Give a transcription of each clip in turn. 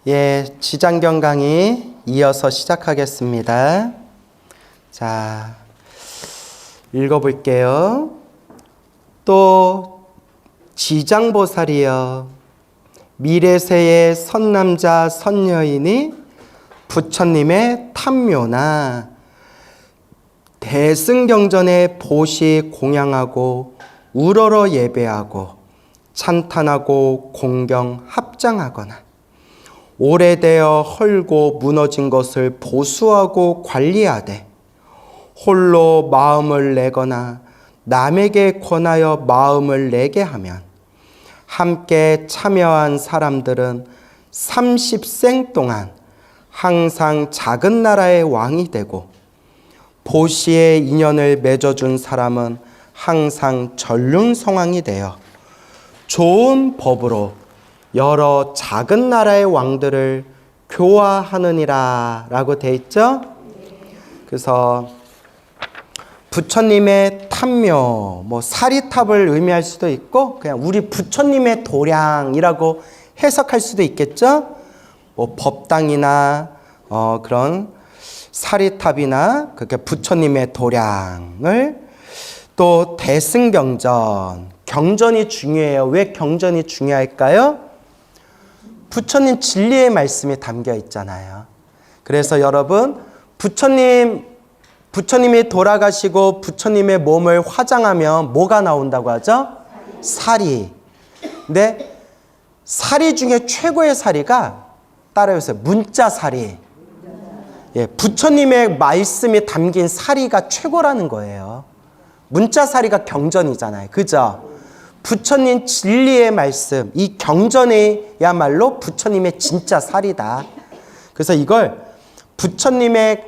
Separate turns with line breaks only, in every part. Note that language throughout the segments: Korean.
예, 지장경 강의 이어서 시작하겠습니다. 자, 읽어볼게요. 또 지장보살이여, 미래세의 선남자 선여인이 부처님의 탐묘나 대승경전에 보시 공양하고 우러러 예배하고 찬탄하고 공경 합장하거나 오래되어 헐고 무너진 것을 보수하고 관리하되 홀로 마음을 내거나 남에게 권하여 마음을 내게 하면 함께 참여한 사람들은 30생 동안 항상 작은 나라의 왕이 되고 보시의 인연을 맺어준 사람은 항상 전륜성왕이 되어 좋은 법으로 여러 작은 나라의 왕들을 교화하느니라 라고 되어 있죠. 그래서 부처님의 탐묘, 사리탑을 의미할 수도 있고 그냥 우리 부처님의 도량이라고 해석할 수도 있겠죠. 법당이나 그런 사리탑이나 그렇게 부처님의 도량을, 또 대승경전, 경전이 중요해요. 왜 경전이 중요할까요? 부처님 진리의 말씀이 담겨 있잖아요. 그래서 여러분, 부처님이 돌아가시고 부처님의 몸을 화장하면 뭐가 나온다고 하죠? 사리. 근데 사리 중에 최고의 사리가 따라해보세요. 문자사리. 예, 부처님의 말씀이 담긴 사리가 최고라는 거예요. 문자사리가 경전이잖아요. 그죠? 부처님 진리의 말씀, 이 경전이야말로 부처님의 진짜 사리다. 그래서 이걸 부처님의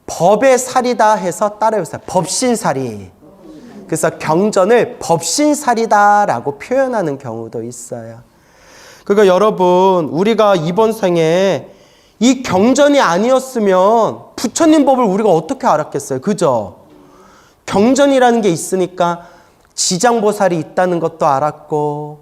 법의 사리다 해서 따라해보세요. 법신사리. 그래서 경전을 법신사리다라고 표현하는 경우도 있어요. 그러니까 여러분, 우리가 이번 생에 이 경전이 아니었으면 부처님 법을 우리가 어떻게 알았겠어요? 그죠? 경전이라는 게 있으니까 지장보살이 있다는 것도 알았고,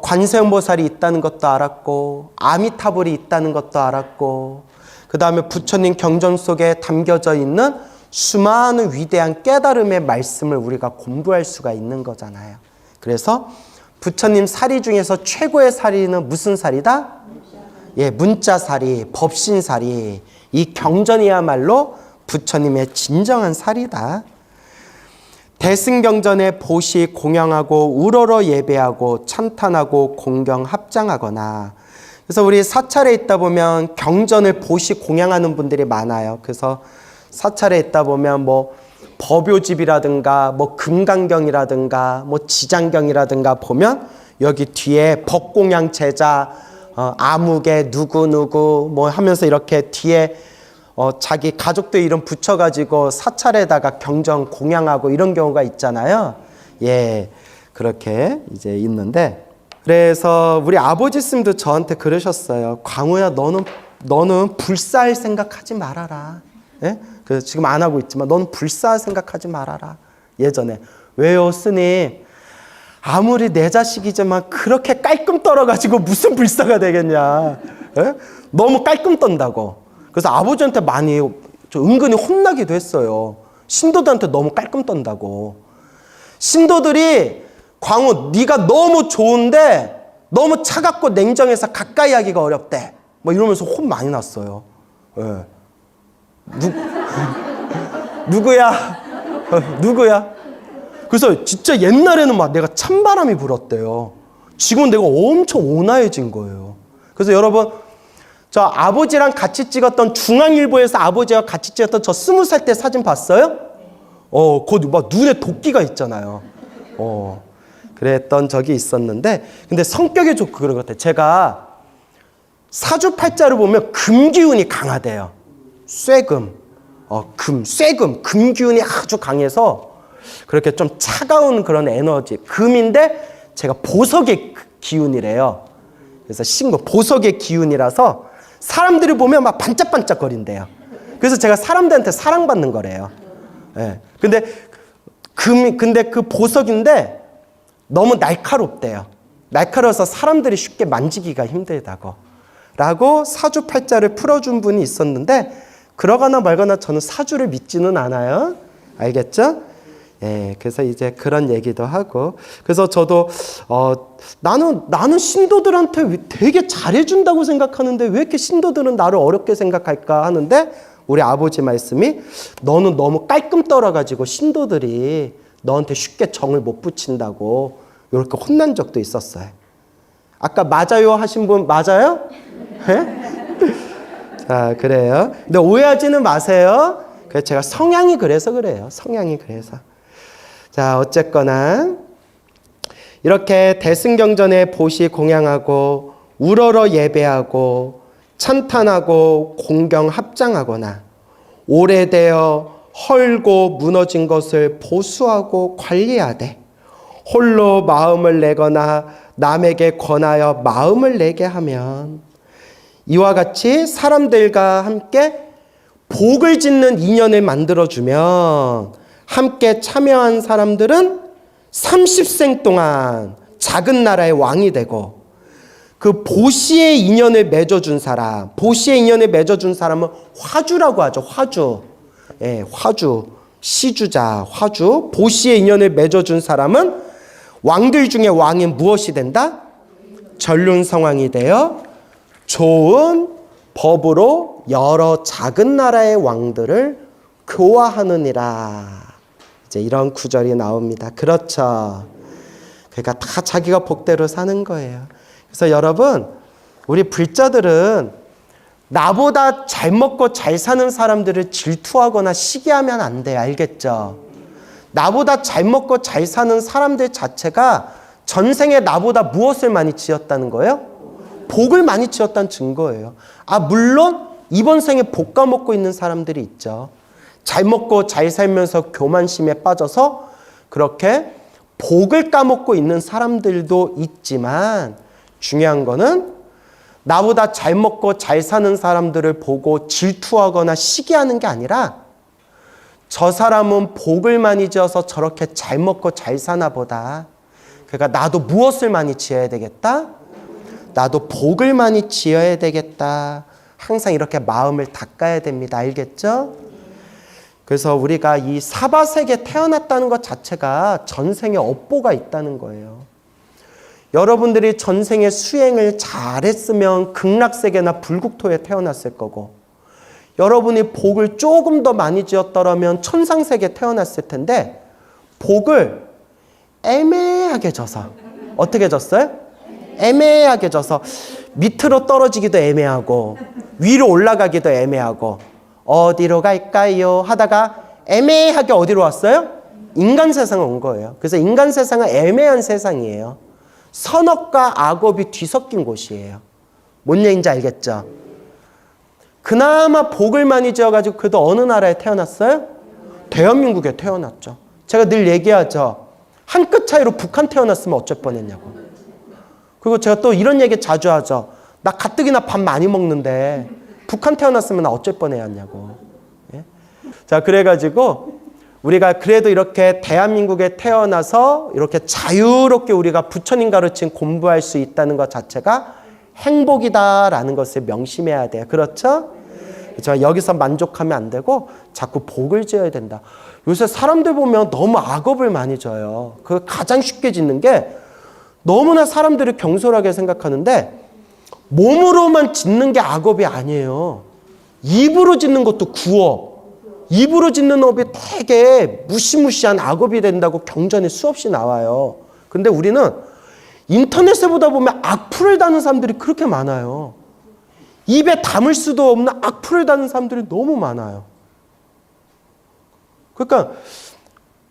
관세음보살이 있다는 것도 알았고, 아미타불이 있다는 것도 알았고, 그 다음에 부처님 경전 속에 담겨져 있는 수많은 위대한 깨달음의 말씀을 우리가 공부할 수가 있는 거잖아요. 그래서 부처님 사리 중에서 최고의 사리는 무슨 사리다? 예, 문자사리, 법신사리. 이 경전이야말로 부처님의 진정한 사리다. 대승경전에 보시 공양하고 우러러 예배하고 찬탄하고 공경 합장하거나. 그래서 우리 사찰에 있다 보면 경전을 보시 공양하는 분들이 많아요. 그래서 사찰에 있다 보면 법요집이라든가 금강경이라든가 지장경이라든가 보면 여기 뒤에 법공양 제자 아무개 누구 하면서 이렇게 뒤에 자기 가족들 이름 붙여가지고 사찰에다가 경전 공양하고 이런 경우가 있잖아요. 예, 그렇게 이제 있는데, 그래서 우리 아버지 스님도 저한테 그러셨어요. 광우야, 너는 불사할 생각하지 말아라. 예? 그래서 지금 안 하고 있지만 너는 불사할 생각하지 말아라. 예전에. 왜요, 스님? 아무리 내 자식이지만 그렇게 깔끔 떨어가지고 무슨 불사가 되겠냐. 예? 너무 깔끔 떤다고. 그래서 아버지한테 많이 은근히 혼나기도 했어요. 신도들한테 너무 깔끔 떤다고. 신도들이 광우, 네가 너무 좋은데 너무 차갑고 냉정해서 가까이 하기가 어렵대. 이러면서 혼 많이 났어요. 예. 누구야? 누구야? 그래서 진짜 옛날에는 내가 찬바람이 불었대요. 지금은 내가 엄청 온화해진 거예요. 그래서 여러분, 저 아버지랑 같이 찍었던, 중앙일보에서 아버지와 같이 찍었던 저 20살 때 사진 봤어요? 거기 눈에 도끼가 있잖아요. 그랬던 적이 있었는데, 근데 성격이 좋고 그런 것 같아요. 제가 사주팔자를 보면 금기운이 강하대요. 쇠금, 금 기운이 아주 강해서 그렇게 좀 차가운 그런 에너지, 금인데 제가 보석의 기운이래요. 그래서 보석의 기운이라서 사람들이 보면 막 반짝반짝 거린대요. 그래서 제가 사람들한테 사랑받는 거래요. 예. 근데 그 보석인데 너무 날카롭대요. 날카로워서 사람들이 쉽게 만지기가 힘들다고. 라고 사주팔자를 풀어준 분이 있었는데 그러거나 말거나 저는 사주를 믿지는 않아요. 알겠죠? 예, 그래서 이제 그런 얘기도 하고 그래서 저도 나는 신도들한테 되게 잘해준다고 생각하는데 왜 이렇게 신도들은 나를 어렵게 생각할까 하는데 우리 아버지 말씀이 너는 너무 깔끔 떨어가지고 신도들이 너한테 쉽게 정을 못 붙인다고 이렇게 혼난 적도 있었어요. 아까 맞아요 하신 분 맞아요? 자, 그래요. 근데 오해하지는 마세요. 그래서 제가 성향이 그래서 그래요. 성향이 그래서. 자, 어쨌거나 이렇게 대승경전에 보시 공양하고 우러러 예배하고 찬탄하고 공경 합장하거나 오래되어 헐고 무너진 것을 보수하고 관리하되 홀로 마음을 내거나 남에게 권하여 마음을 내게 하면 이와 같이 사람들과 함께 복을 짓는 인연을 만들어주면 함께 참여한 사람들은 30생 동안 작은 나라의 왕이 되고 그 보시의 인연을 맺어준 사람, 보시의 인연을 맺어준 사람은 화주라고 하죠. 화주. 예, 화주. 시주자, 화주. 보시의 인연을 맺어준 사람은 왕들 중에 왕이 무엇이 된다? 전륜성왕이 되어 좋은 법으로 여러 작은 나라의 왕들을 교화하느니라. 이제 이런 구절이 나옵니다. 그렇죠. 그러니까 다 자기가 복대로 사는 거예요. 그래서 여러분, 우리 불자들은 나보다 잘 먹고 잘 사는 사람들을 질투하거나 시기하면 안 돼요. 알겠죠? 나보다 잘 먹고 잘 사는 사람들 자체가 전생에 나보다 무엇을 많이 지었다는 거예요? 복을 많이 지었다는 증거예요. 물론 이번 생에 복 까먹고 있는 사람들이 있죠. 잘 먹고 잘 살면서 교만심에 빠져서 그렇게 복을 까먹고 있는 사람들도 있지만 중요한 거는 나보다 잘 먹고 잘 사는 사람들을 보고 질투하거나 시기하는 게 아니라 저 사람은 복을 많이 지어서 저렇게 잘 먹고 잘 사나 보다. 그러니까 나도 무엇을 많이 지어야 되겠다? 나도 복을 많이 지어야 되겠다. 항상 이렇게 마음을 닦아야 됩니다. 알겠죠? 그래서 우리가 이 사바세계에 태어났다는 것 자체가 전생에 업보가 있다는 거예요. 여러분들이 전생에 수행을 잘했으면 극락세계나 불국토에 태어났을 거고 여러분이 복을 조금 더 많이 지었더라면 천상세계에 태어났을 텐데 복을 애매하게 져서 어떻게 졌어요? 애매하게 져서 밑으로 떨어지기도 애매하고 위로 올라가기도 애매하고 어디로 갈까요? 하다가 애매하게 어디로 왔어요? 인간 세상에 온 거예요. 그래서 인간 세상은 애매한 세상이에요. 선업과 악업이 뒤섞인 곳이에요. 뭔 얘기인지 알겠죠? 그나마 복을 많이 지어가지고 그래도 어느 나라에 태어났어요? 대한민국에 태어났죠. 제가 늘 얘기하죠. 한 끗 차이로 북한 태어났으면 어쩔 뻔했냐고. 그리고 제가 또 이런 얘기 자주 하죠. 나 가뜩이나 밥 많이 먹는데 북한 태어났으면 나 어쩔 뻔했냐고. 예? 자, 그래가지고 우리가 그래도 이렇게 대한민국에 태어나서 이렇게 자유롭게 우리가 부처님 가르친 공부할 수 있다는 것 자체가 행복이다라는 것을 명심해야 돼요. 그렇죠? 그렇죠? 여기서 만족하면 안 되고 자꾸 복을 지어야 된다. 요새 사람들 보면 너무 악업을 많이 져요. 그 가장 쉽게 짓는 게 너무나 사람들이 경솔하게 생각하는데 몸으로만 짓는 게 악업이 아니에요. 입으로 짓는 것도 구업. 입으로 짓는 업이 되게 무시무시한 악업이 된다고 경전에 수없이 나와요. 근데 우리는 인터넷에 보다 보면 악플을 다는 사람들이 그렇게 많아요. 입에 담을 수도 없는 악플을 다는 사람들이 너무 많아요. 그러니까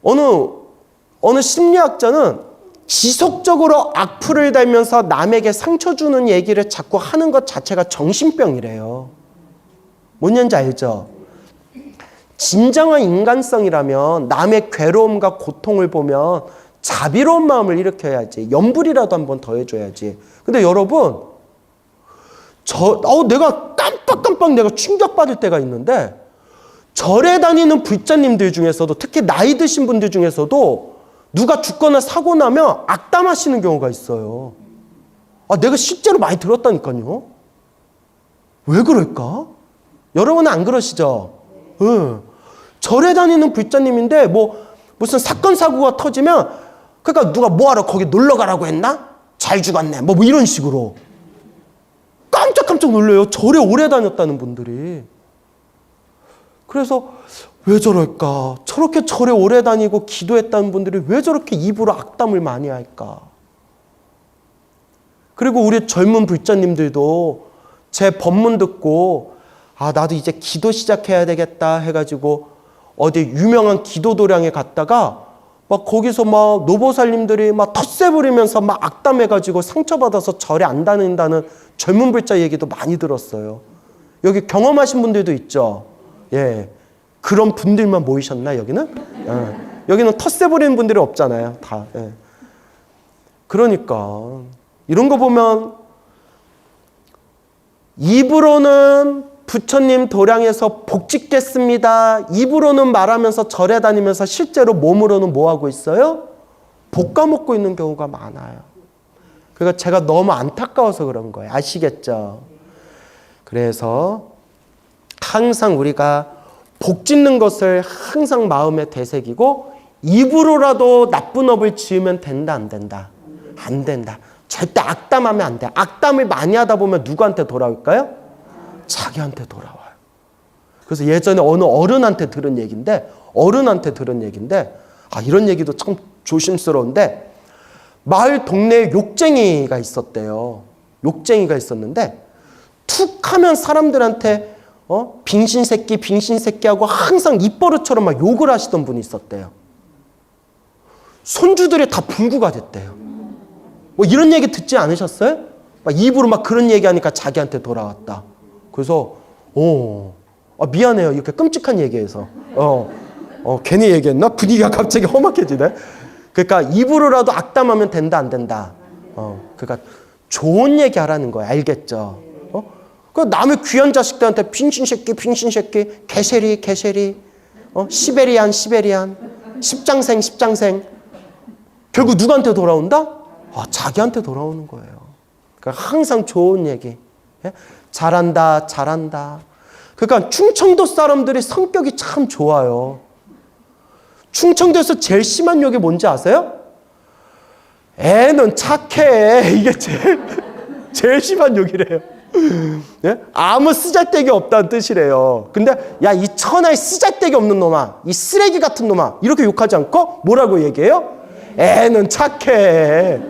어느 심리학자는 지속적으로 악플을 달면서 남에게 상처 주는 얘기를 자꾸 하는 것 자체가 정신병이래요. 뭔 얘기인지 알죠? 진정한 인간성이라면 남의 괴로움과 고통을 보면 자비로운 마음을 일으켜야지. 염불이라도 한번 더 해줘야지. 근데 여러분, 내가 깜빡깜빡 내가 충격받을 때가 있는데 절에 다니는 불자님들 중에서도 특히 나이 드신 분들 중에서도 누가 죽거나 사고 나면 악담하시는 경우가 있어요. 내가 실제로 많이 들었다니까요. 왜 그럴까? 여러분은 안 그러시죠? 응. 절에 다니는 불자님인데 무슨 사건 사고가 터지면 그러니까 누가 뭐하러 거기 놀러 가라고 했나? 잘 죽었네. 뭐 이런 식으로 깜짝 놀래요. 절에 오래 다녔다는 분들이. 그래서 왜 저럴까? 저렇게 절에 오래 다니고 기도했다는 분들이 왜 저렇게 입으로 악담을 많이 할까? 그리고 우리 젊은 불자님들도 제 법문 듣고 나도 이제 기도 시작해야 되겠다 해가지고 어디 유명한 기도 도량에 갔다가 막 거기서 막 노보살님들이 막 텃세 부리면서 막 악담해가지고 상처받아서 절에 안 다닌다는 젊은 불자 얘기도 많이 들었어요. 여기 경험하신 분들도 있죠. 예, 그런 분들만 모이셨나 여기는? 여기는 텃세 부리는 분들이 없잖아요. 다. 예. 그러니까 이런 거 보면 입으로는 부처님 도량에서 복 짓겠습니다. 입으로는 말하면서 절에 다니면서 실제로 몸으로는 뭐 하고 있어요? 복 까먹고 있는 경우가 많아요. 그러니까 제가 너무 안타까워서 그런 거예요. 아시겠죠? 그래서 항상 우리가 복 짓는 것을 항상 마음에 되새기고 입으로라도 나쁜 업을 지으면 된다, 안 된다? 안 된다. 절대 악담하면 안 돼. 악담을 많이 하다 보면 누구한테 돌아올까요? 자기한테 돌아와요. 그래서 예전에 어느 어른한테 들은 얘기인데 이런 얘기도 참 조심스러운데 마을 동네에 욕쟁이가 있었대요. 욕쟁이가 있었는데 툭 하면 사람들한테 빙신새끼 하고 항상 입버릇처럼 막 욕을 하시던 분이 있었대요. 손주들이 다 불구가 됐대요. 뭐 이런 얘기 듣지 않으셨어요? 막 입으로 막 그런 얘기하니까 자기한테 돌아왔다. 그래서 미안해요. 이렇게 끔찍한 얘기해서 괜히 얘기했나? 분위기가 갑자기 험악해지네. 그러니까 입으로라도 악담하면 된다, 안 된다. 그러니까 좋은 얘기 하라는 거예요. 알겠죠? 그 남의 귀한 자식들한테 빙신새끼, 개세리, 시베리안, 십장생. 결국 누구한테 돌아온다? 자기한테 돌아오는 거예요. 그러니까 항상 좋은 얘기. 잘한다. 그러니까 충청도 사람들이 성격이 참 좋아요. 충청도에서 제일 심한 욕이 뭔지 아세요? 애는 착해. 이게 제일 심한 욕이래요. 아무 쓰잘데기 없다는 뜻이래요. 근데 야, 이 천하에 쓰잘데기 없는 놈아, 이 쓰레기 같은 놈아, 이렇게 욕하지 않고 뭐라고 얘기해요? 애는 착해.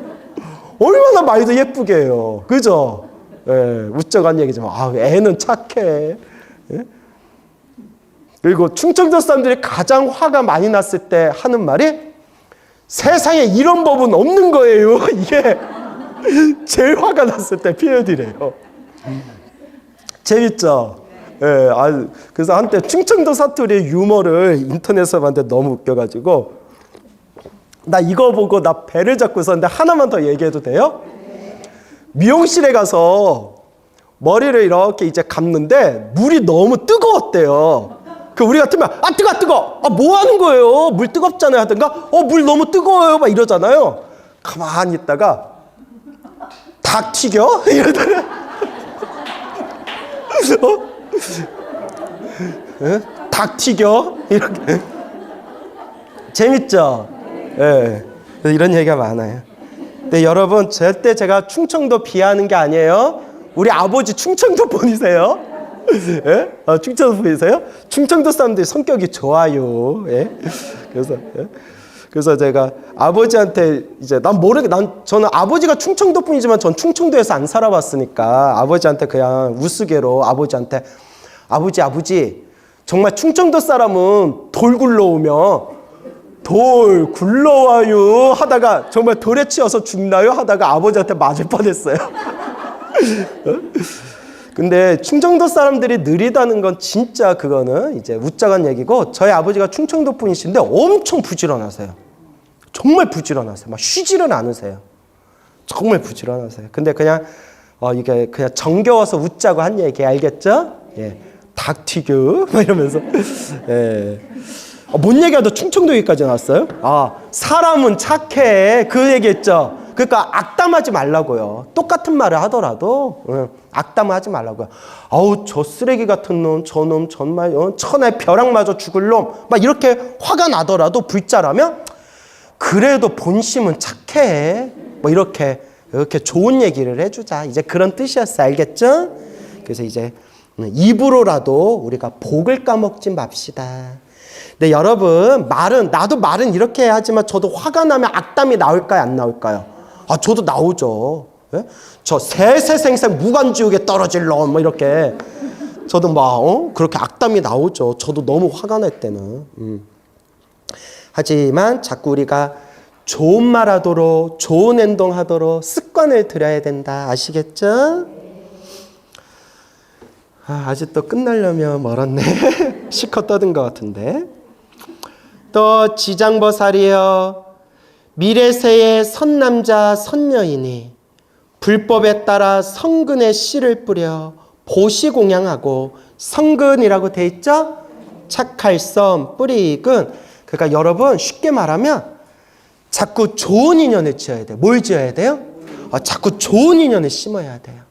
얼마나 말도 예쁘게 해요. 그죠? 우쩍한 얘기지만 애는 착해. 그리고 충청도 사람들이 가장 화가 많이 났을 때 하는 말이 세상에 이런 법은 없는 거예요. 이게 제일 화가 났을 때 표현이래요. 재밌죠? 그래서 한때 충청도 사투리 유머를 인터넷에서 봤는데 너무 웃겨가지고 나 이거 보고 나 배를 잡고 있었는데 하나만 더 얘기해도 돼요? 미용실에 가서 머리를 이렇게 이제 감는데 물이 너무 뜨거웠대요. 그 우리 같으면 뜨거. 뭐 하는 거예요? 물 뜨겁잖아요 하든가 물 너무 뜨거워요 막 이러잖아요. 가만히 있다가 닭 튀겨? 이러다가 닭 튀겨? 이렇게 재밌죠? 이런 얘기가 많아요. 근데 여러분 절대 제가 충청도 비하하는 게 아니에요. 우리 아버지 충청도 분이세요. 충청도 분이세요? 충청도 사람들이 성격이 좋아요. 그래서 제가 아버지한테 이제 저는 아버지가 충청도 분이지만 전 충청도에서 안 살아봤으니까 아버지한테 그냥 우스개로 아버지한테 아버지 정말 충청도 사람은 돌 굴러오면 돌 굴러와요 하다가 정말 돌에 치여서 죽나요 하다가 아버지한테 맞을 뻔했어요. 근데 충청도 사람들이 느리다는 건 진짜 그거는 이제 웃자간 얘기고 저희 아버지가 충청도 분이신데 엄청 부지런하세요. 정말 부지런하세요. 막 쉬지는 않으세요. 정말 부지런하세요. 근데 그냥 이게 그냥 정겨워서 웃자고 한 얘기 알겠죠? 닭 튀겨 막 이러면서 뭔 얘기하다 충청도 얘기까지 나왔어요? 사람은 착해 그 얘기했죠. 그러니까 악담하지 말라고요. 똑같은 말을 하더라도 악담하지 말라고요. 아우 저 쓰레기 같은 놈, 저 놈 정말 천하의 벼락 맞아 죽을 놈 막 이렇게 화가 나더라도 불자라면 그래도 본심은 착해. 뭐 이렇게 좋은 얘기를 해주자. 이제 그런 뜻이었어. 알겠죠? 그래서 이제 입으로라도 우리가 복을 까먹지 맙시다. 근데 여러분 나도 말은 이렇게 하지만 저도 화가 나면 악담이 나올까요? 안 나올까요? 아 저도 나오죠. 예? 저 세세생생 무간지옥에 떨어질 놈 뭐 이렇게 저도 막 그렇게 악담이 나오죠. 저도 너무 화가 날 때는. 하지만 자꾸 우리가 좋은 말 하도록 좋은 행동하도록 습관을 들여야 된다. 아시겠죠? 아직도 끝나려면 멀었네. 실컷 떠든 것 같은데. 또 지장보살이여 미래세의 선남자 선녀이니 불법에 따라 성근에 씨를 뿌려 보시공양하고 성근이라고 돼 있죠? 착할섬 뿌리근. 그러니까 여러분 쉽게 말하면 자꾸 좋은 인연을 지어야 돼요. 뭘 지어야 돼요? 자꾸 좋은 인연을 심어야 돼요.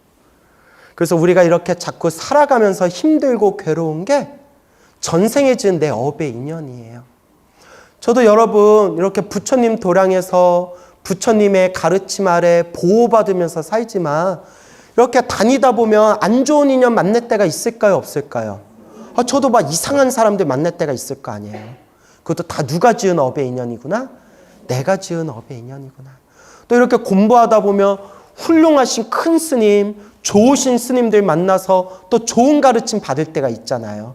그래서 우리가 이렇게 자꾸 살아가면서 힘들고 괴로운 게 전생에 지은 내 업의 인연이에요. 저도 여러분 이렇게 부처님 도량에서 부처님의 가르침 아래 보호받으면서 살지만 이렇게 다니다 보면 안 좋은 인연 만날 때가 있을까요? 없을까요? 저도 막 이상한 사람들 만날 때가 있을 거 아니에요. 그것도 다 누가 지은 업의 인연이구나? 내가 지은 업의 인연이구나. 또 이렇게 공부하다 보면 훌륭하신 큰 스님, 좋으신 스님들 만나서 또 좋은 가르침 받을 때가 있잖아요.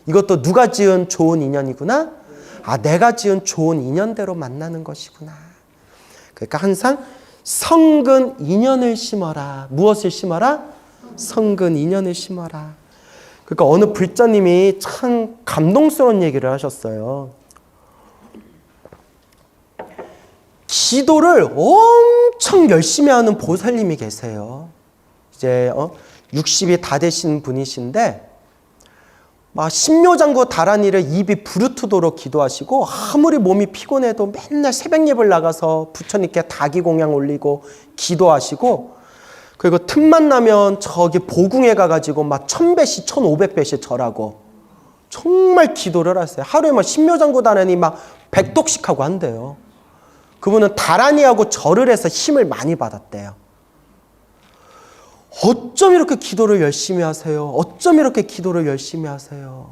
이것도 누가 지은 좋은 인연이구나? 내가 지은 좋은 인연대로 만나는 것이구나. 그러니까 항상 성근 인연을 심어라. 무엇을 심어라? 성근 인연을 심어라. 그러니까 어느 불자님이 참 감동스러운 얘기를 하셨어요. 기도를 엄청 열심히 하는 보살님이 계세요. 이제 60이 다 되신 분이신데 막 심묘장구 다란이를 입이 부르트도록 기도하시고 아무리 몸이 피곤해도 맨날 새벽 예불 나가서 부처님께 다기공양 올리고 기도하시고 그리고 틈만 나면 저기 보궁에 가가지고 막 1000배씩 1500배씩 절하고 정말 기도를 하세요. 하루에 막 심묘장구 다란이 막 100독씩 하고 한대요. 그분은 다란이하고 절을 해서 힘을 많이 받았대요. 어쩜 이렇게 기도를 열심히 하세요? 어쩜 이렇게 기도를 열심히 하세요?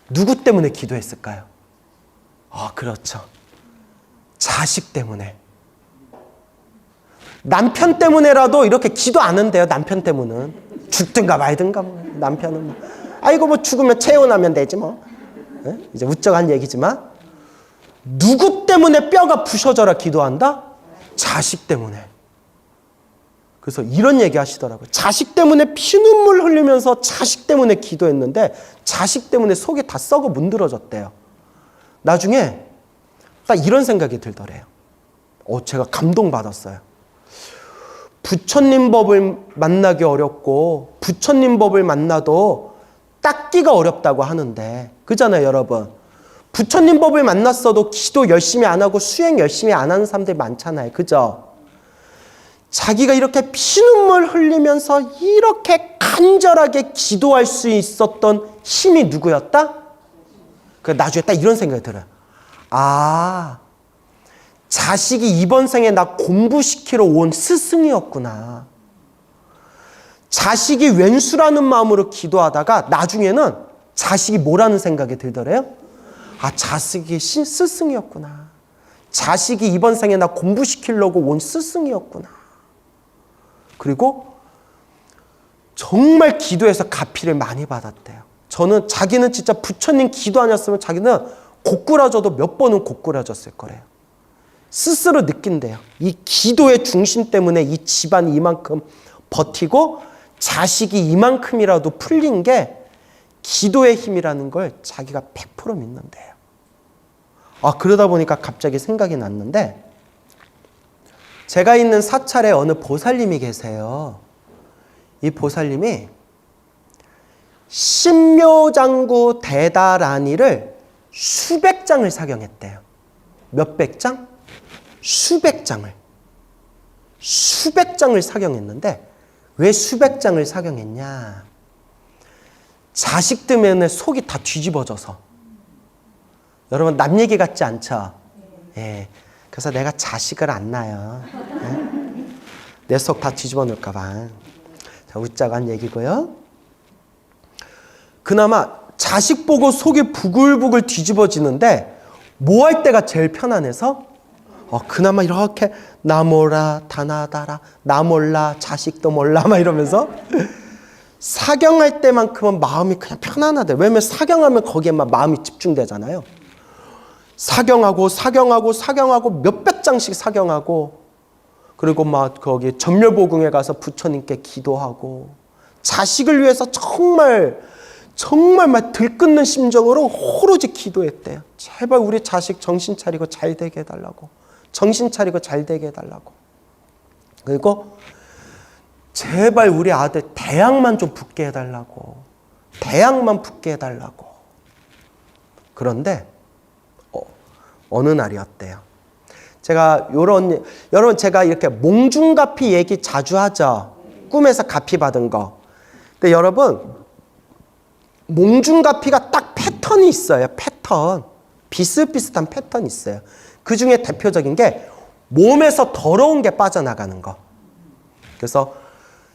누구 때문에 기도했을까요? 그렇죠. 자식 때문에. 남편 때문에라도 이렇게 기도 안 한대요. 남편 때문은. 죽든가 말든가 뭐. 남편은 뭐. 아이고 뭐 죽으면 체온하면 되지 뭐. 네? 이제 우쩍한 얘기지만 누구 때문에 뼈가 부셔져라 기도한다? 자식 때문에. 그래서 이런 얘기 하시더라고요. 자식 때문에 피눈물 흘리면서 자식 때문에 기도했는데 자식 때문에 속이 다 썩어 문드러졌대요. 나중에 딱 이런 생각이 들더래요. 제가 감동받았어요. 부처님 법을 만나기 어렵고 부처님 법을 만나도 닦기가 어렵다고 하는데 그잖아요 여러분. 부처님 법을 만났어도 기도 열심히 안 하고 수행 열심히 안 하는 사람들 많잖아요. 그죠? 자기가 이렇게 피눈물 흘리면서 이렇게 간절하게 기도할 수 있었던 힘이 누구였다? 나중에 딱 이런 생각이 들어요. 자식이 이번 생에 나 공부시키러 온 스승이었구나. 자식이 왼수라는 마음으로 기도하다가 나중에는 자식이 뭐라는 생각이 들더래요? 자식이 스승이었구나. 자식이 이번 생에 나 공부시키려고 온 스승이었구나. 그리고 정말 기도해서 가피를 많이 받았대요. 자기는 진짜 부처님 기도 아니었으면 자기는 고꾸라져도 몇 번은 고꾸라졌을 거래요. 스스로 느낀대요. 이 기도의 중심 때문에 이 집안이 이만큼 버티고 자식이 이만큼이라도 풀린 게 기도의 힘이라는 걸 자기가 100% 믿는데요. 그러다 보니까 갑자기 생각이 났는데 제가 있는 사찰에 어느 보살님이 계세요. 이 보살님이 신묘장구 대다란이를 수백 장을 사경했대요. 몇백 장? 수백 장을 사경했는데 왜 수백 장을 사경했냐? 자식 때문에 속이 다 뒤집어져서. 여러분 남 얘기 같지 않죠? 예. 그래서 내가 자식을 안 낳아요. 예? 내 속 다 뒤집어 놓을까 봐. 자, 웃자고 한 얘기고요. 그나마 자식 보고 속이 부글부글 뒤집어지는데 뭐 할 때가 제일 편안해서? 그나마 이렇게 나 몰라 다 나다라 나 몰라 자식도 몰라 막 이러면서 사경할 때만큼은 마음이 그냥 편안하대. 왜냐면 사경하면 거기에만 마음이 집중되잖아요. 사경하고 몇백 장씩 사경하고, 그리고 막 거기 전멸보궁에 가서 부처님께 기도하고, 자식을 위해서 정말 막 들끓는 심정으로 오로지 기도했대요. 제발 우리 자식 정신 차리고 잘 되게 해달라고. 정신 차리고 잘 되게 해달라고. 그리고 제발 우리 아들 대학만 좀 붙게 해달라고. 대학만 붙게 해달라고. 그런데 어느 날이었대요. 제가 여러분 제가 이렇게 몽중가피 얘기 자주 하죠. 꿈에서 가피 받은 거. 근데 여러분 몽중가피가 딱 패턴이 있어요. 패턴. 비슷비슷한 패턴이 있어요. 그 중에 대표적인 게 몸에서 더러운 게 빠져나가는 거. 그래서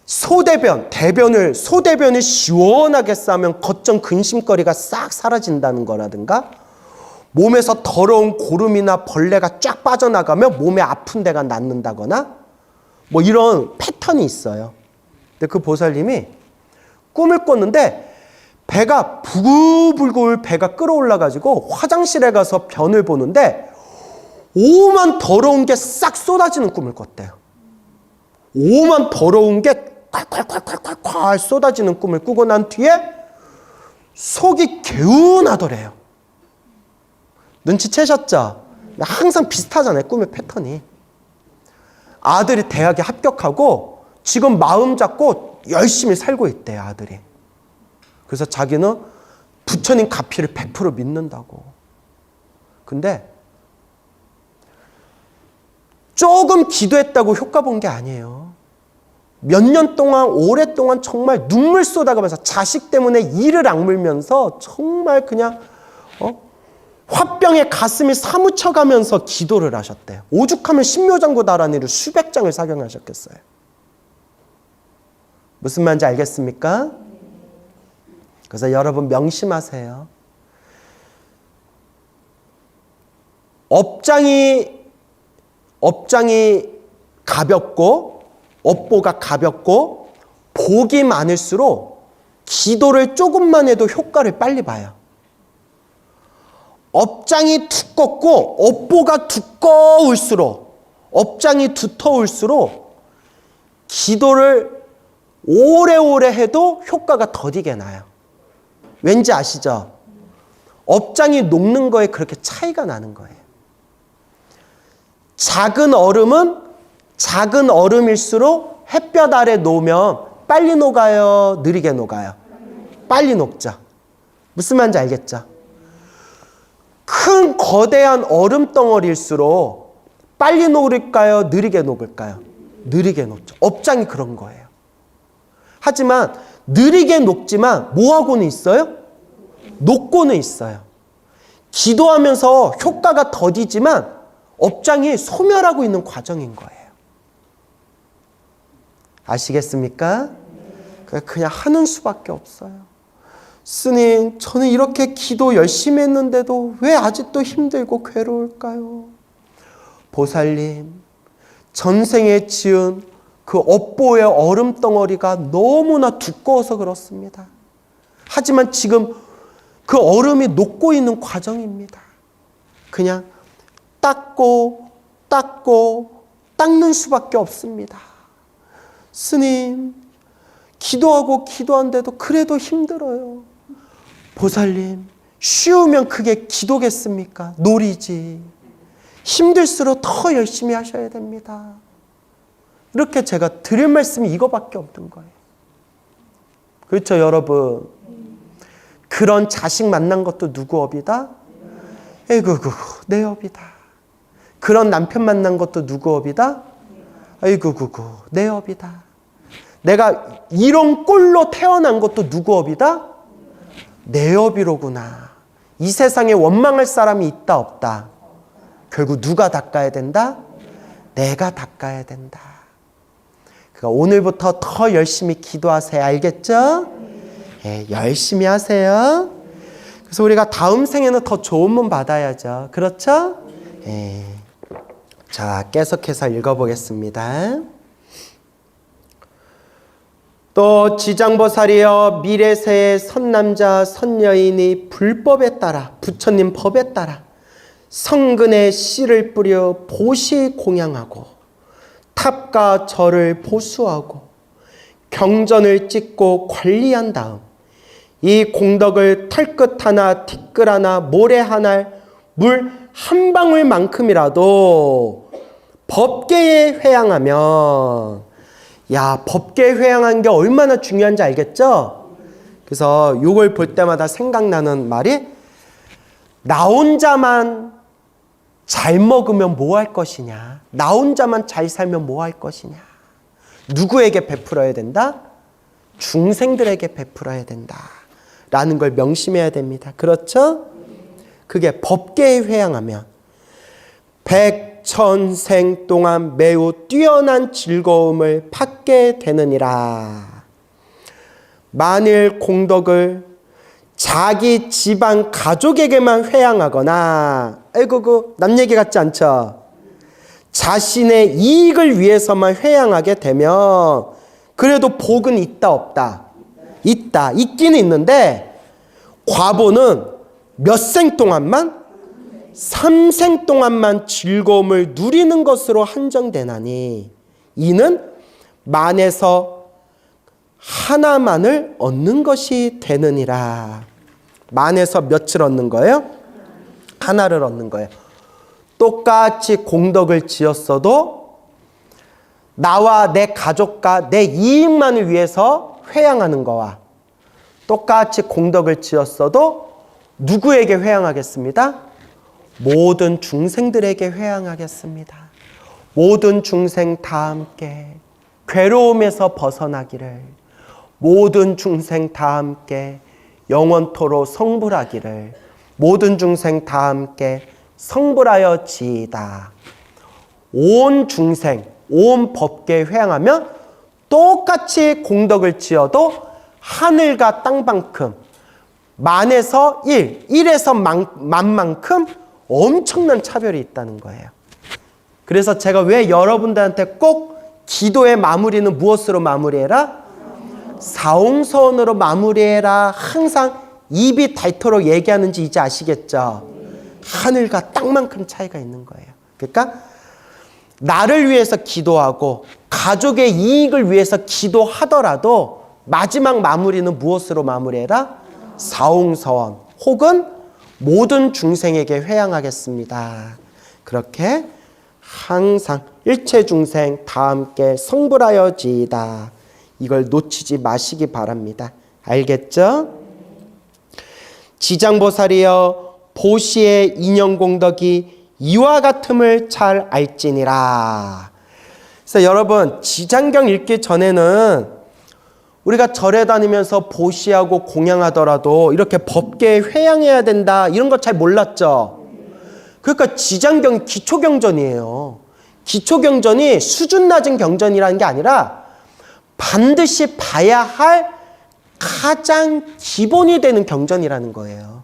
소대변을 시원하게 싸면 겉정 근심거리가 싹 사라진다는 거라든가, 몸에서 더러운 고름이나 벌레가 쫙 빠져나가면 몸에 아픈 데가 낫는다거나, 뭐 이런 패턴이 있어요. 근데 그 보살님이 꿈을 꿨는데 배가 부글부글 배가 끓어올라가지고 화장실에 가서 변을 보는데 오만 더러운 게 싹 쏟아지는 꿈을 꿨대요. 오만 더러운 게 콸콸콸콸콸 쏟아지는 꿈을 꾸고 난 뒤에 속이 개운하더래요. 눈치채셨죠? 항상 비슷하잖아요, 꿈의 패턴이. 아들이 대학에 합격하고 지금 마음 잡고 열심히 살고 있대요, 아들이. 그래서 자기는 부처님 가피를 100% 믿는다고. 근데 조금 기도했다고 효과 본 게 아니에요. 몇 년 동안, 오랫동안 정말 눈물 쏟아가면서 자식 때문에 이를 악물면서 정말 그냥 화병에 가슴이 사무쳐가면서 기도를 하셨대요. 오죽하면 신묘장구다라니를 수백 장을 사경하셨겠어요. 무슨 말인지 알겠습니까? 그래서 여러분 명심하세요. 업장이 가볍고 업보가 가볍고 복이 많을수록 기도를 조금만 해도 효과를 빨리 봐요. 업장이 두껍고 업보가 업장이 두터울수록 기도를 오래오래 해도 효과가 더디게 나요. 왠지 아시죠? 업장이 녹는 거에 그렇게 차이가 나는 거예요. 작은 얼음일수록 햇볕 아래 놓으면 빨리 녹아요, 느리게 녹아요? 빨리 녹죠. 무슨 말인지 알겠죠? 큰 거대한 얼음 덩어리일수록 빨리 녹을까요, 느리게 녹을까요? 느리게 녹죠. 업장이 그런 거예요. 하지만 느리게 녹지만 뭐하고는 있어요? 녹고는 있어요. 기도하면서 효과가 더디지만 업장이 소멸하고 있는 과정인 거예요. 아시겠습니까? 그냥 하는 수밖에 없어요. 스님, 저는 이렇게 기도 열심히 했는데도 왜 아직도 힘들고 괴로울까요? 보살님, 전생에 지은 그 업보의 얼음덩어리가 너무나 두꺼워서 그렇습니다. 하지만 지금 그 얼음이 녹고 있는 과정입니다. 그냥 닦고 닦는 수밖에 없습니다. 스님, 기도하는데도 그래도 힘들어요. 보살님, 쉬우면 그게 기도겠습니까? 놀이지. 힘들수록 더 열심히 하셔야 됩니다. 이렇게 제가 드릴 말씀이 이거밖에 없는 거예요. 그렇죠, 여러분? 그런 자식 만난 것도 누구 업이다? 에구구, 내 업이다. 그런 남편 만난 것도 누구 업이다? 아이고 구구 내 업이다. 내가 이런 꼴로 태어난 것도 누구 업이다? 내 업이로구나. 이 세상에 원망할 사람이 있다 없다? 결국 누가 닦아야 된다? 내가 닦아야 된다. 그러니까 오늘부터 더 열심히 기도하세요. 알겠죠? 예, 열심히 하세요. 그래서 우리가 다음 생에는 더 좋은 문 받아야죠. 그렇죠? 예. 자, 계속해서 읽어보겠습니다. 또 지장보살이여 미래세의 선남자 선여인이 불법에 따라 부처님 법에 따라 성근에 씨를 뿌려 보시 공양하고 탑과 절을 보수하고 경전을 찍고 관리한 다음 이 공덕을 털끝 하나 티끌 하나 모래 하나 물 한 방울만큼이라도 법계에 회양하면, 야, 법계에 회양한 게 얼마나 중요한지 알겠죠? 그래서 이걸 볼 때마다 생각나는 말이, 나 혼자만 잘 먹으면 뭐 할 것이냐, 나 혼자만 잘 살면 뭐 할 것이냐. 누구에게 베풀어야 된다? 중생들에게 베풀어야 된다 라는 걸 명심해야 됩니다. 그렇죠? 그게 법계에 회양하면 백천생 동안 매우 뛰어난 즐거움을 받게 되느니라. 만일 공덕을 자기 집안 가족에게만 회양하거나, 아이고 남 얘기 같지 않죠? 자신의 이익을 위해서만 회양하게 되면 그래도 복은 있다 없다? 있다. 있기는 있는데 과보는 몇 생 동안만? 3생 동안만 즐거움을 누리는 것으로 한정되나니 이는 만에서 하나만을 얻는 것이 되느니라. 만에서 몇을 얻는 거예요? 하나를 얻는 거예요. 똑같이 공덕을 지었어도 나와 내 가족과 내 이익만을 위해서 회양하는 거와 똑같이 공덕을 지었어도 누구에게 회양하겠습니다? 모든 중생들에게 회양하겠습니다. 모든 중생 다 함께 괴로움에서 벗어나기를, 모든 중생 다 함께 영원토록 성불하기를, 모든 중생 다 함께 성불하여 지이다. 온 중생, 온 법계에 회양하면 똑같이 공덕을 지어도 하늘과 땅만큼, 만에서 1, 1에서 만만큼 엄청난 차별이 있다는 거예요. 그래서 제가 왜 여러분들한테 꼭 기도의 마무리는 무엇으로 마무리해라? 사옹서원으로 마무리해라. 항상 입이 닳도록 얘기하는지 이제 아시겠죠? 하늘과 땅만큼 차이가 있는 거예요. 그러니까 나를 위해서 기도하고 가족의 이익을 위해서 기도하더라도 마지막 마무리는 무엇으로 마무리해라? 사옹서원 혹은 모든 중생에게 회양하겠습니다. 그렇게 항상 일체 중생 다 함께 성불하여 지이다. 이걸 놓치지 마시기 바랍니다. 알겠죠? 지장보살이여 보시의 인연공덕이 이와 같음을 잘 알지니라. 그래서 여러분 지장경 읽기 전에는 우리가 절에 다니면서 보시하고 공양하더라도 이렇게 법계에 회양해야 된다 이런 거 잘 몰랐죠? 그러니까 지장경이 기초경전이에요. 기초경전이 수준 낮은 경전이라는 게 아니라 반드시 봐야 할 가장 기본이 되는 경전이라는 거예요.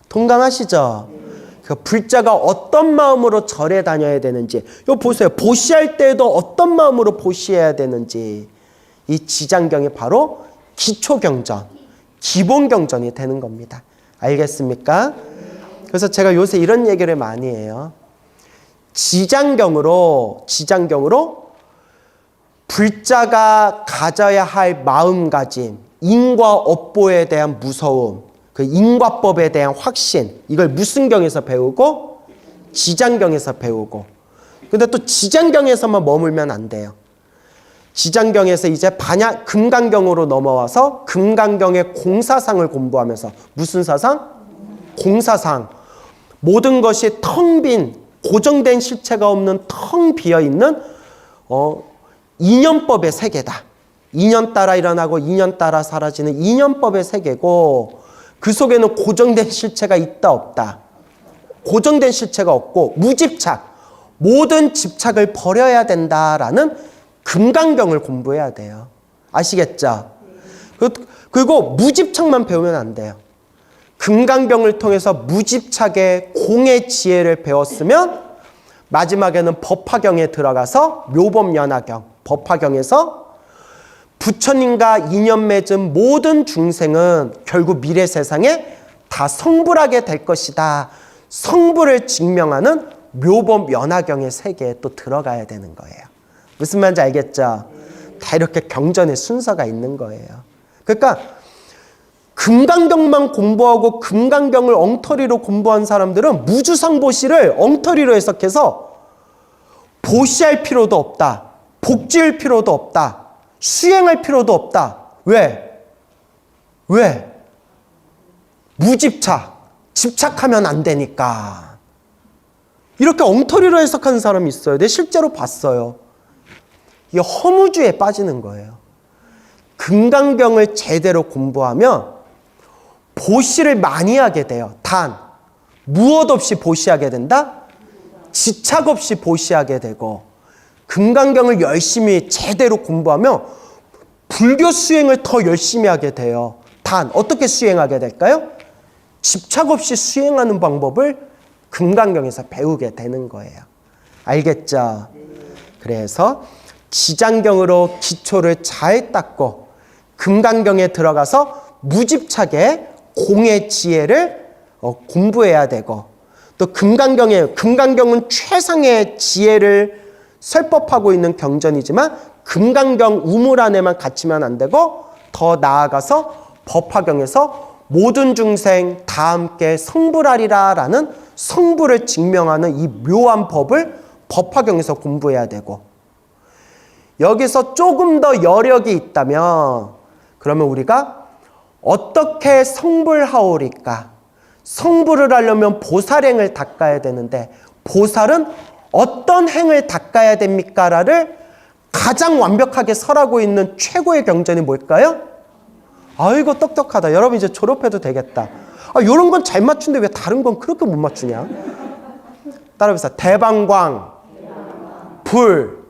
동감하시죠? 그 불자가 어떤 마음으로 절에 다녀야 되는지, 이거 보세요. 보시할 때에도 어떤 마음으로 보시해야 되는지, 이 지장경이 바로 기초경전, 기본경전이 되는 겁니다. 알겠습니까? 그래서 제가 요새 이런 얘기를 많이 해요. 지장경으로 불자가 가져야 할 마음가짐, 인과 업보에 대한 무서움, 그 인과법에 대한 확신, 이걸 무슨 경에서 배우고? 지장경에서 배우고. 근데 또 지장경에서만 머물면 안 돼요. 지장경에서 이제 금강경으로 넘어와서 금강경의 공사상을 공부하면서, 무슨 사상? 공사상. 모든 것이 텅 빈 고정된 실체가 없는 텅 비어있는 인연법의 세계다. 인연 따라 일어나고 인연 따라 사라지는 인연법의 세계고, 그 속에는 고정된 실체가 있다 없다. 고정된 실체가 없고 무집착, 모든 집착을 버려야 된다라는 금강경을 공부해야 돼요. 아시겠죠? 그리고 무집착만 배우면 안 돼요. 금강경을 통해서 무집착의 공의 지혜를 배웠으면 마지막에는 법화경에 들어가서 묘법연화경, 법화경에서 부처님과 인연 맺은 모든 중생은 결국 미래 세상에 다 성불하게 될 것이다. 성불을 증명하는 묘법연화경의 세계에 또 들어가야 되는 거예요. 무슨 말인지 알겠죠? 다 이렇게 경전의 순서가 있는 거예요. 그러니까 금강경만 공부하고 금강경을 엉터리로 공부한 사람들은 무주상보시를 엉터리로 해석해서 보시할 필요도 없다. 복지할 필요도 없다. 수행할 필요도 없다. 왜? 무집착. 집착하면 안 되니까. 이렇게 엉터리로 해석하는 사람이 있어요. 내가 실제로 봤어요. 이게 허무주의에 빠지는 거예요. 금강경을 제대로 공부하면 보시를 많이 하게 돼요. 단, 무엇 없이 보시하게 된다? 지착 없이 보시하게 되고, 금강경을 열심히 제대로 공부하면 불교 수행을 더 열심히 하게 돼요. 단, 어떻게 수행하게 될까요? 집착 없이 수행하는 방법을 금강경에서 배우게 되는 거예요. 알겠죠? 그래서 지장경으로 기초를 잘 닦고 금강경에 들어가서 무집착의 공의 지혜를 공부해야 되고, 또 금강경은 최상의 지혜를 설법하고 있는 경전이지만 금강경 우물 안에만 갇히면 안 되고, 더 나아가서 법화경에서 모든 중생 다 함께 성불하리라 라는 성불을 증명하는 이 묘한 법을 법화경에서 공부해야 되고, 여기서 조금 더 여력이 있다면 그러면 우리가 어떻게 성불하오리까? 성불을 하려면 보살행을 닦아야 되는데 보살은 어떤 행을 닦아야 됩니까? 라를 가장 완벽하게 설하고 있는 최고의 경전이 뭘까요? 아이고 똑똑하다. 여러분 이제 졸업해도 되겠다. 이런 건 잘 맞춘데 왜 다른 건 그렇게 못 맞추냐? 따라해보세요. 대방광, 불,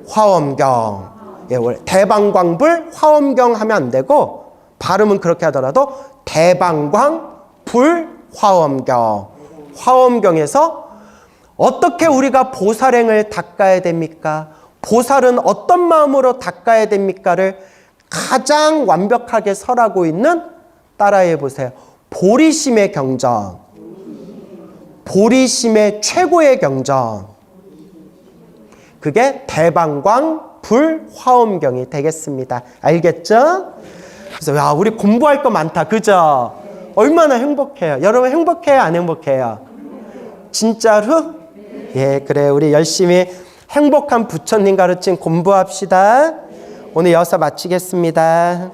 화엄경. 예, 원래 대방광, 불, 화엄경 하면 안 되고 발음은 그렇게 하더라도 대방광, 불, 화엄경. 화엄경에서 어떻게 우리가 보살행을 닦아야 됩니까? 보살은 어떤 마음으로 닦아야 됩니까를 가장 완벽하게 설하고 있는, 따라해 보세요. 보리심의 경전. 보리심의 최고의 경전. 그게 대방광 불화엄경이 되겠습니다. 알겠죠? 그래서 야, 우리 공부할 거 많다. 그죠? 얼마나 행복해요. 여러분 행복해요? 안 행복해요? 진짜로? 예, 그래. 우리 열심히 행복한 부처님 가르침 공부합시다. 오늘 여기서 마치겠습니다.